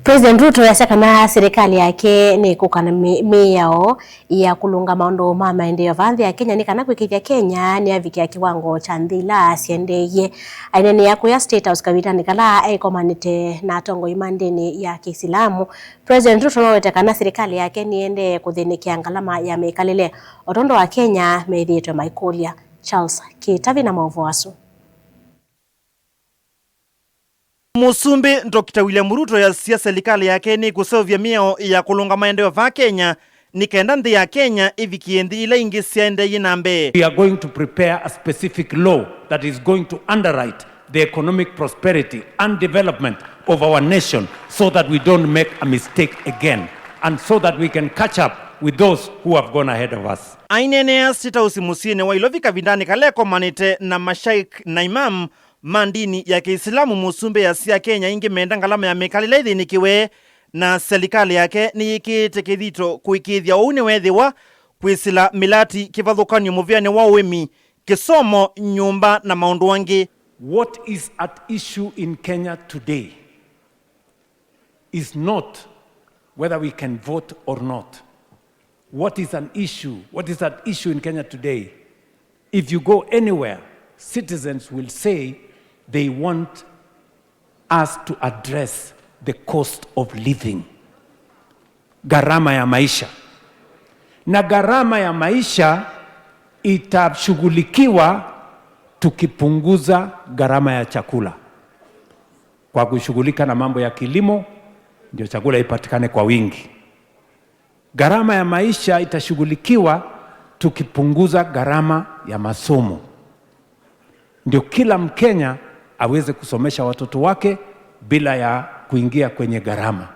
President Ruto yasakana serikali yake ni kukana miyao ya kulunga maondo maendeleo vanthi ya Kenya ni kana kwikithia Kenya ni avikia kiwango cha nthila siendeye ainene ya kuya State House kavita ni kala ekomanite na tongo imandeni ya Kiislamu. President Ruto nawete kana serikali yake niende kuthinikia ngalama ya mekalile otondo wa Kenya meithitwe maikulia. Charles Kitavi na maovu wasu. Musumbi Dr. William Ruto ya serikali yake ni kusovya miao ya kulunga maendeleo va Kenya ni kenda nthi ya Kenya ivikie nthi ila ingi siende yinambe. We are going to prepare a specific law that is going to underwrite the economic prosperity and development of our nation so that we don't make a mistake again and so that we can catch up with those who have gone ahead of us. Ainene ya State House musine wa ilovika vindani kaleko manite na mashaikh na imam mandini ya Kiislamu Musumbi ya Kenya ingi menda ngalama ya mekalile ithinikiwe na serikali yake ni ikitekithito kuikithia une wethiwa kwisila milati kivathukanio muviane wa uimi kisomo nyumba na maundu wangi. What is at issue in Kenya today is not whether we can vote or not. What is at issue in Kenya today? If you go anywhere, citizens will say they want us to address the cost of living. Gharama ya maisha. Na gharama ya maisha itashughulikiwa tukipunguza gharama ya chakula. Kwa kushughulika na mambo ya kilimo, ndio chakula ipatikane kwa wingi. Gharama ya maisha itashughulikiwa tukipunguza gharama ya masomo. Ndio kila Mkenya aweze kusomesha watoto wake bila ya kuingia kwenye gharama.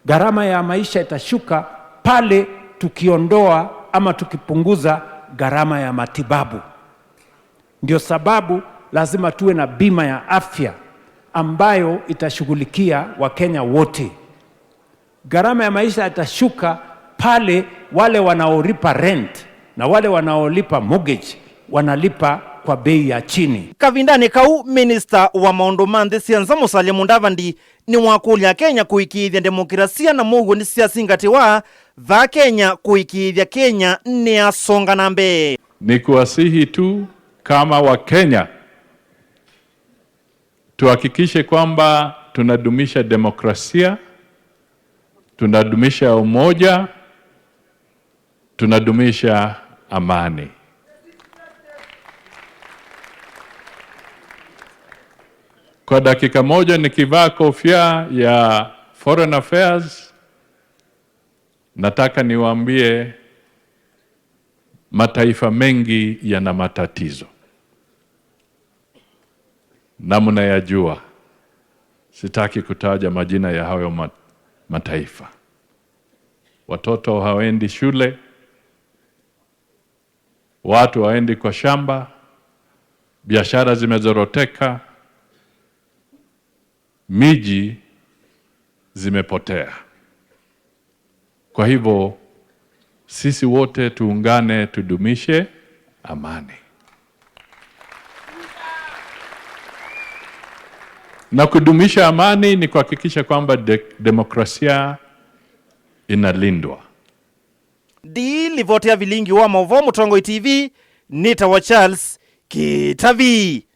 Gharama ya maisha itashuka pale tukiondoa ama tukipunguza gharama ya matibabu. Ndio sababu lazima tuwe na bima ya afya ambayo itashughulikia Wakenya wote. Gharama ya maisha itashuka pale wale wanaolipa rent na wale wanaolipa mortgage wanalipa kwa bei ya chini. Kavindani kau minister wa maundu manthi sianza Musalia Mudavadi ni wakulia Kenya kuikithia demokrasia na mugu ni siasingatiwa va Kenya kuikithia Kenya ni asonga nambe. Ni kuwasihi tu kama wa Kenya tuhakikishe kwamba tunadumisha demokrasia, tunadumisha umoja, tunadumisha amani. Kwa dakika moja nikivaa kofia ya Foreign Affairs, nataka niwaambie mataifa mengi yana matatizo. Na mnayajua. Sitaki kutaja majina ya hayo mataifa. Watoto hawaendi shule, watu hawaendi kwa shamba, biashara zimezoroteka, miji zimepotea. Kwa hivyo sisi wote tuungane tudumishe amani. Na kudumisha amani ni kuhakikisha kwamba demokrasia inalindwa. Di livotea vilingi wa Mavumo Tongo TV, Nita wa Charles Kitavi.